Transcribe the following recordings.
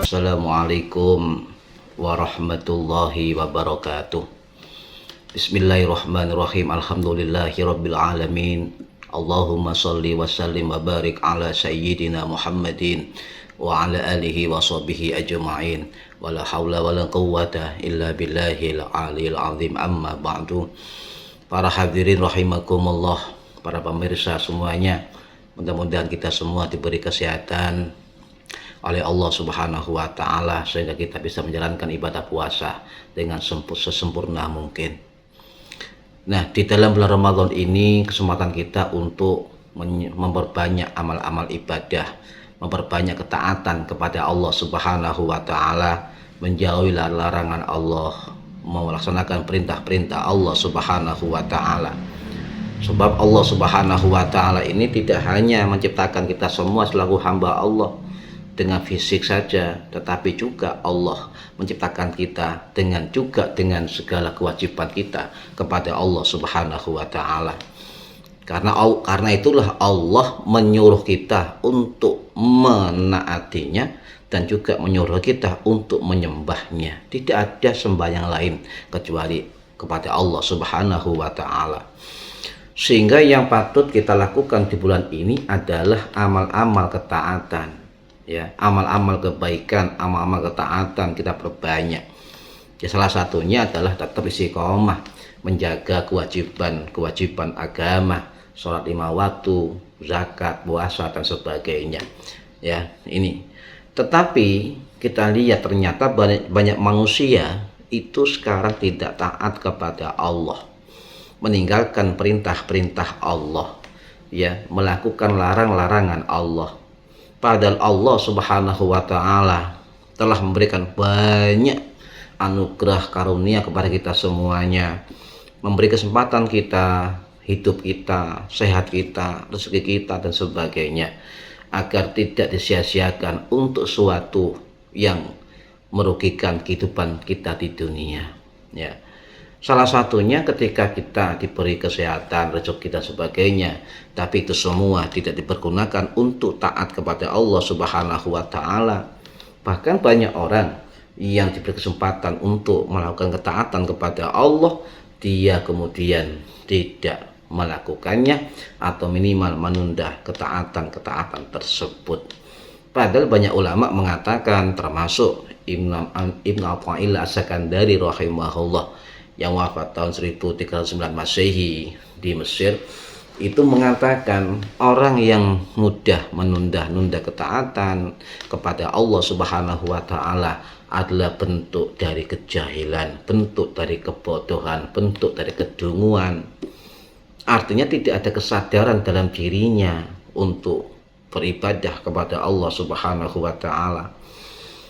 Assalamualaikum warahmatullahi wabarakatuh. Bismillahirrahmanirrahim. Alhamdulillahirabbil alamin. Allahumma shalli wa sallim wa barik ala sayyidina Muhammadin wa ala alihi wa sahbihi ajma'in. Wala haula wala quwwata illa billahil aliyil azim. Amma ba'du. Para hadirin rahimakumullah, para pemirsa semuanya, mudah-mudahan kita semua diberi kesehatan oleh Allah Subhanahu wa Ta'ala sehingga kita bisa menjalankan ibadah puasa dengan sesempurna mungkin. Nah, di dalam bulan Ramadan ini kesempatan kita untuk memperbanyak amal-amal ibadah, memperbanyak ketaatan kepada Allah Subhanahu wa Ta'ala, menjauhi larangan Allah, melaksanakan perintah-perintah Allah Subhanahu wa Ta'ala. Sebab Allah Subhanahu wa Ta'ala ini tidak hanya menciptakan kita semua selaku hamba Allah dengan fisik saja, tetapi juga Allah menciptakan kita dengan segala kewajiban kita kepada Allah Subhanahu wa Ta'ala. Karena itulah Allah menyuruh kita untuk menaatinya dan juga menyuruh kita untuk menyembahnya. Tidak ada sembahyang lain kecuali kepada Allah Subhanahu wa Ta'ala. Sehingga yang patut kita lakukan di bulan ini adalah amal-amal ketaatan. Ya, amal-amal kebaikan, amal-amal ketaatan kita perbanyak. Ya, salah satunya adalah tetap istiqomah, menjaga kewajiban agama, sholat 5 waktu, zakat, puasa dan sebagainya. Ya, ini. Tetapi kita lihat ternyata banyak manusia itu sekarang tidak taat kepada Allah, meninggalkan perintah-perintah Allah, ya, melakukan larangan-larangan Allah. Padahal Allah Subhanahu wa Ta'ala telah memberikan banyak anugerah karunia kepada kita semuanya, memberi kesempatan kita, hidup kita, sehat kita, rezeki kita dan sebagainya, agar tidak disia-siakan untuk suatu yang merugikan kehidupan kita di dunia. Ya. Salah satunya ketika kita diberi kesehatan, rezeki dan sebagainya, tapi itu semua tidak dipergunakan untuk taat kepada Allah Subhanahu wa Ta'ala. Bahkan banyak orang yang diberi kesempatan untuk melakukan ketaatan kepada Allah, dia kemudian tidak melakukannya atau minimal menunda ketaatan tersebut. Padahal banyak ulama mengatakan, termasuk Ibn Athaillah As-Sakandari rahimahullah yang wafat tahun 1309 Masehi di Mesir, itu mengatakan orang yang mudah menunda-nunda ketaatan kepada Allah Subhanahu wa Ta'ala adalah bentuk dari kejahilan, bentuk dari kebodohan, bentuk dari kedunguan. Artinya tidak ada kesadaran dalam dirinya untuk beribadah kepada Allah Subhanahu wa Ta'ala.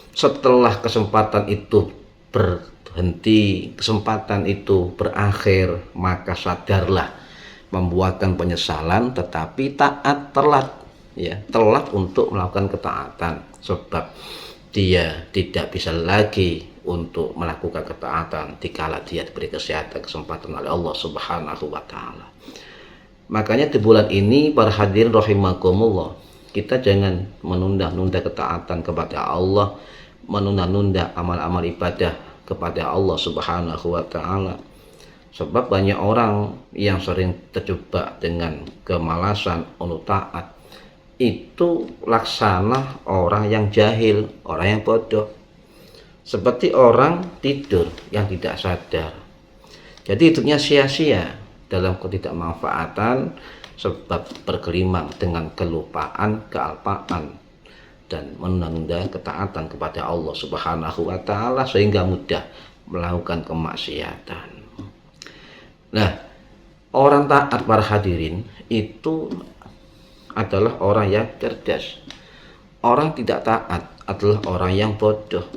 Setelah kesempatan itu berhenti, kesempatan itu berakhir, maka sadarlah, membuatkan penyesalan, tetapi taat telat, ya, telat untuk melakukan ketaatan, sebab dia tidak bisa lagi untuk melakukan ketaatan dikala dia diberi kesehatan, kesempatan oleh Allah Subhanahu wa Ta'ala. Makanya di bulan ini para hadirin rahimakumullah, kita jangan menunda-nunda ketaatan kepada Allah, menunda-nunda amal-amal ibadah kepada Allah Subhanahu wa Ta'ala. Sebab banyak orang yang sering terjebak dengan kemalasan untuk taat, itu laksana orang yang jahil, orang yang bodoh, seperti orang tidur yang tidak sadar. Jadi hidupnya sia-sia dalam ketidakmanfaatan, sebab bergelimang dengan kelupaan, kealpaan, dan menunda ketaatan kepada Allah Subhanahu wa Ta'ala sehingga mudah melakukan kemaksiatan. Nah, orang taat para hadirin itu adalah orang yang cerdas. Orang tidak taat adalah orang yang bodoh.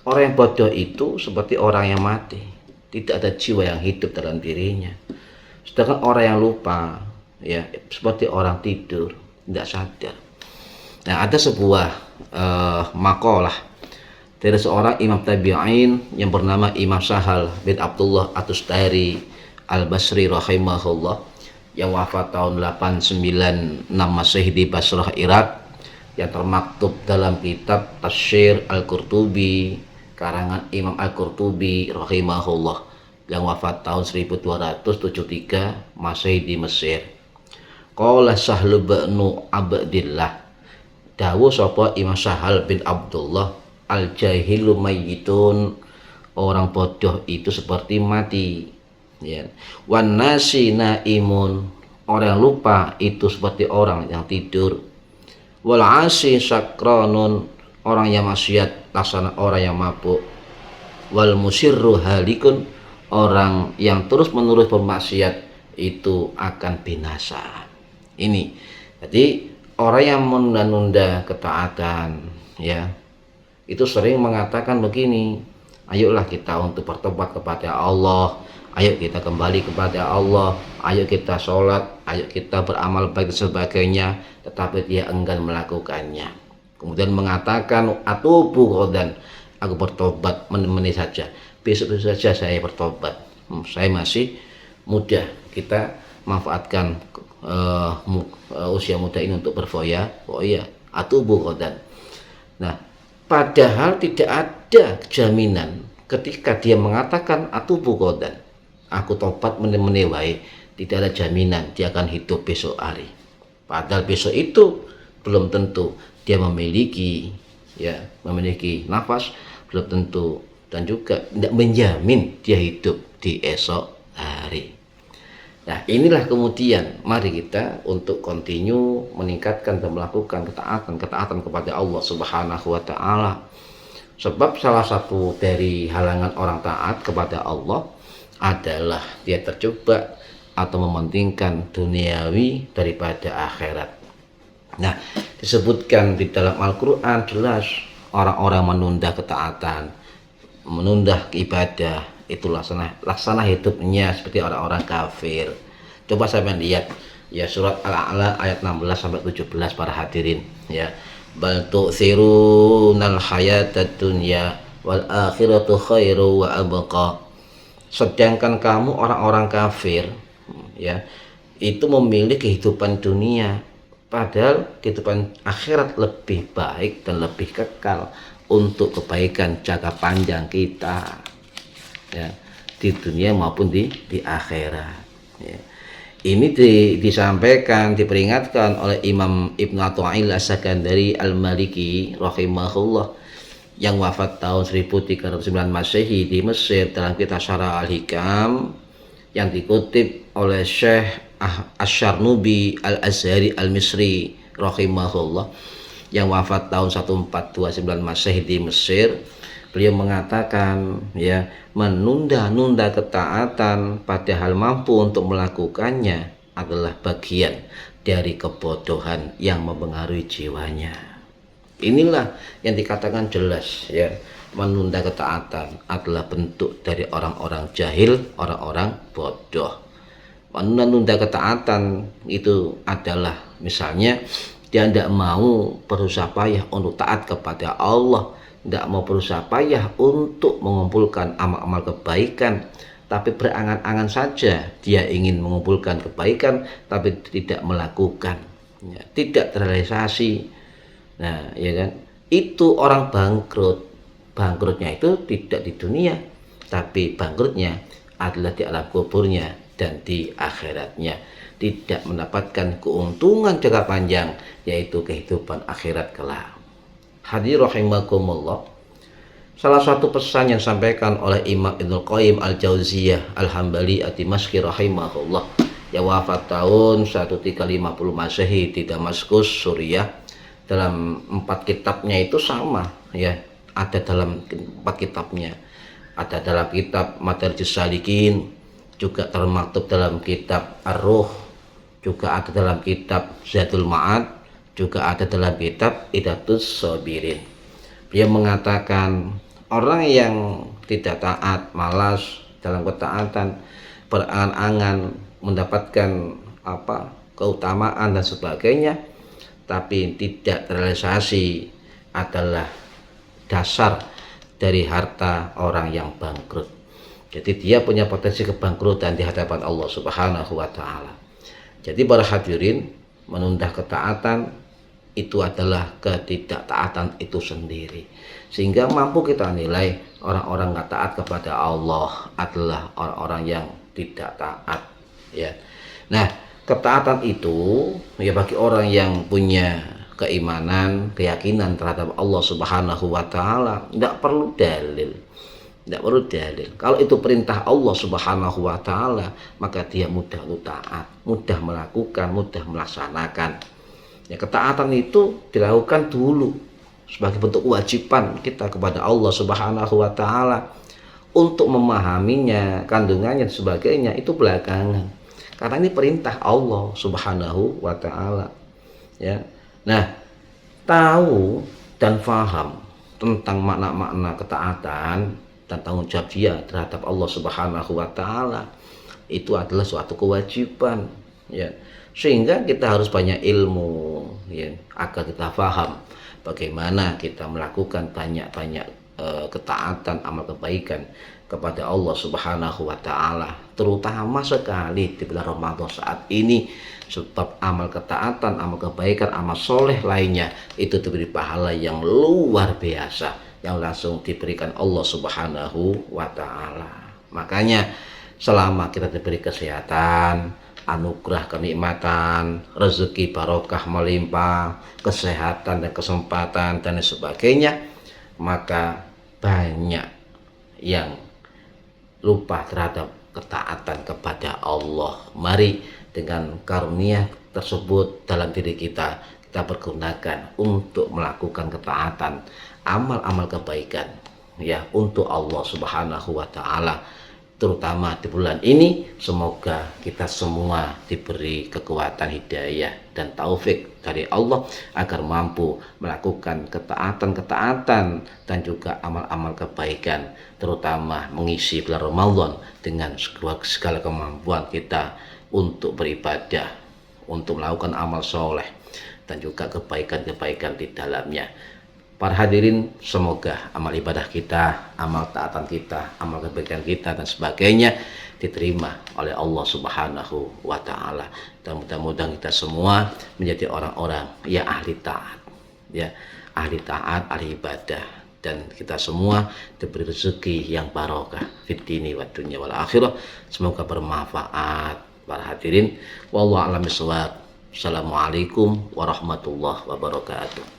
Orang yang bodoh itu seperti orang yang mati, tidak ada jiwa yang hidup dalam dirinya. Sedangkan orang yang lupa, ya, seperti orang tidur, tidak sadar. Nah, ada sebuah makalah dari seorang imam tabi'in yang bernama Imam Sahal bin Abdullah At-Tustari Al-Basri rahimahullah, yang wafat tahun 896 Masehi di Basrah, Irak. yang termaktub dalam kitab Tafsir Al-Qurtubi karangan Imam Al-Qurtubi rahimahullah yang wafat tahun 1273 Masehi di Mesir. Qala Sahlu bin Abdillah, dawuh sapa Imam Sahal bin Abdullah, al jahilu mayyitun, orang bodoh itu seperti mati, ya. Wan nasi naimun, orang lupa itu seperti orang yang tidur. Wal asi sakranun, orang yang maksiat laksana orang yang mabuk. Wal musirru halikun, orang yang terus menerus bermaksiat itu akan binasa. Ini jadi orang yang menunda-nunda ketaatan, ya, itu sering mengatakan begini, ayolah kita untuk bertobat kepada Allah, ayo kita kembali kepada Allah, ayo kita sholat, ayo kita beramal baik dan sebagainya, tetapi dia enggan melakukannya. Kemudian mengatakan, atubu ghadan, aku bertobat menit-menit saja, besok-besok saja saya bertobat, saya masih muda, kita manfaatkan usia muda ini untuk berfoya, oh iya, atubu ghadan. Nah, padahal tidak ada jaminan ketika dia mengatakan atubu ghadan, aku tobat menit-menit wae, tidak ada jaminan dia akan hidup besok hari. Padahal besok itu belum tentu dia memiliki nafas, belum tentu, dan juga tidak menjamin dia hidup di esok hari. Nah, inilah kemudian mari kita untuk continue meningkatkan dan melakukan ketaatan kepada Allah Subhanahu wa taala. Sebab salah satu dari halangan orang taat kepada Allah adalah dia terjebak atau mementingkan duniawi daripada akhirat. Nah, disebutkan di dalam Al-Qur'an jelas orang-orang menunda ketaatan, menunda ibadah, itu laksana hidupnya seperti orang-orang kafir. Coba sampean lihat ya surat Al-A'la ayat 16 sampai 17 para hadirin, ya. Bal tu'thirunal hayatad dunya wal akhiratu khairu wa abqa. Sedangkan kamu orang-orang kafir, ya, itu memilih kehidupan dunia, padahal kehidupan akhirat lebih baik dan lebih kekal untuk kebaikan jangka panjang kita, ya, di dunia maupun di akhirat, ya. Ini disampaikan, diperingatkan oleh Imam Ibnu Athaillah As-Sakandari Al-Maliki rahimahullah yang wafat tahun 1309 Masehi di Mesir dalam kitab Syarah Al-Hikam yang dikutip oleh Syekh Asy-Syarnubi Al-Azhari Al-Misri rahimahullah yang wafat tahun 1429 Masehi di Mesir. Beliau mengatakan, ya, menunda-nunda ketaatan padahal mampu untuk melakukannya adalah bagian dari kebodohan yang mempengaruhi jiwanya. Inilah yang dikatakan jelas, ya, menunda ketaatan adalah bentuk dari orang-orang jahil, orang-orang bodoh. Menunda ketaatan itu adalah misalnya dia tidak mau berusaha payah untuk taat kepada Allah, tidak mau berusaha payah untuk mengumpulkan amal-amal kebaikan, tapi berangan-angan saja dia ingin mengumpulkan kebaikan tapi tidak melakukan, ya, tidak terrealisasi. Nah, ya kan, itu orang bangkrut. Bangkrutnya itu tidak di dunia, tapi bangkrutnya adalah di alam kuburnya dan di akhiratnya, tidak mendapatkan keuntungan jangka panjang, yaitu kehidupan akhirat kelak. Hadir rahimakumullah, salah satu pesan yang disampaikan oleh Imam Ibnu Qayyim Al-Jauziyah Al-Hambali Ad-Dimashqi rahimahullah yang wafat tahun 1350 Masehi di Damaskus, Suriah. Dalam 4 kitabnya itu sama, ya, ada dalam 4 kitabnya, ada dalam kitab Madarijus Salikin, juga termaktub dalam kitab Ar-Ruh, juga ada dalam kitab Zadul Ma'ad, juga ada dalam kitab Idatus Sabirin. Dia mengatakan orang yang tidak taat, malas dalam ketaatan, berangan-angan mendapatkan keutamaan dan sebagainya, tapi tidak terrealisasi adalah dasar dari harta orang yang bangkrut. Jadi dia punya potensi kebangkrutan di hadapan Allah Subhanahu wa taala. Jadi para hadirin, menunda ketaatan itu adalah ketidaktaatan itu sendiri, sehingga mampu kita nilai orang-orang nggak taat kepada Allah adalah orang-orang yang tidak taat, ya. Nah, ketaatan itu ya bagi orang yang punya keimanan, keyakinan terhadap Allah Subhanahu wa taala, tidak perlu dalil. Tidak perlu dalil. Kalau itu perintah Allah Subhanahu wa taala, maka dia mudah untuk taat, mudah melakukan, mudah melaksanakan. Ya, ketaatan itu dilakukan dulu sebagai bentuk kewajiban kita kepada Allah Subhanahu wa taala. Untuk memahaminya, kandungannya dan sebagainya itu belakangan. Karena ini perintah Allah Subhanahu wa taala. Ya. Nah, tahu dan faham tentang makna-makna ketaatan dan tanggung jawab dia terhadap Allah Subhanahu wa taala itu adalah suatu kewajiban, ya. Sehingga kita harus banyak ilmu, ya, agar kita paham bagaimana kita melakukan banyak-banyak ketaatan, amal kebaikan kepada Allah Subhanahu wa taala, terutama sekali di bulan Ramadan saat ini, sebab amal ketaatan, amal kebaikan, amal soleh lainnya itu diberi pahala yang luar biasa yang langsung diberikan Allah Subhanahu wa taala. Makanya selama kita diberi kesehatan, anugerah kenikmatan, rezeki barokah melimpah, kesehatan dan kesempatan dan sebagainya, maka banyak yang lupa terhadap ketaatan kepada Allah. Mari dengan karunia tersebut dalam diri kita pergunakan untuk melakukan ketaatan, amal-amal kebaikan, ya, untuk Allah Subhanahu wa taala. Terutama di bulan ini, semoga kita semua diberi kekuatan hidayah dan taufik dari Allah agar mampu melakukan ketaatan-ketaatan dan juga amal-amal kebaikan, terutama mengisi bulan Ramadan dengan segala kemampuan kita untuk beribadah, untuk melakukan amal soleh dan juga kebaikan-kebaikan di dalamnya. Para hadirin, semoga amal ibadah kita, amal taatan kita, amal kebaikan kita dan sebagainya diterima oleh Allah Subhanahu wa taala. Dan mudah-mudahan kita semua menjadi orang-orang yang ahli taat, ya, ahli taat, ahli ibadah, dan kita semua diberi rezeki yang barokah fid dini wad dunya wal akhirah. Semoga bermanfaat para hadirin. Wallahu a'lam bishawab. Assalamualaikum warahmatullahi wabarakatuh.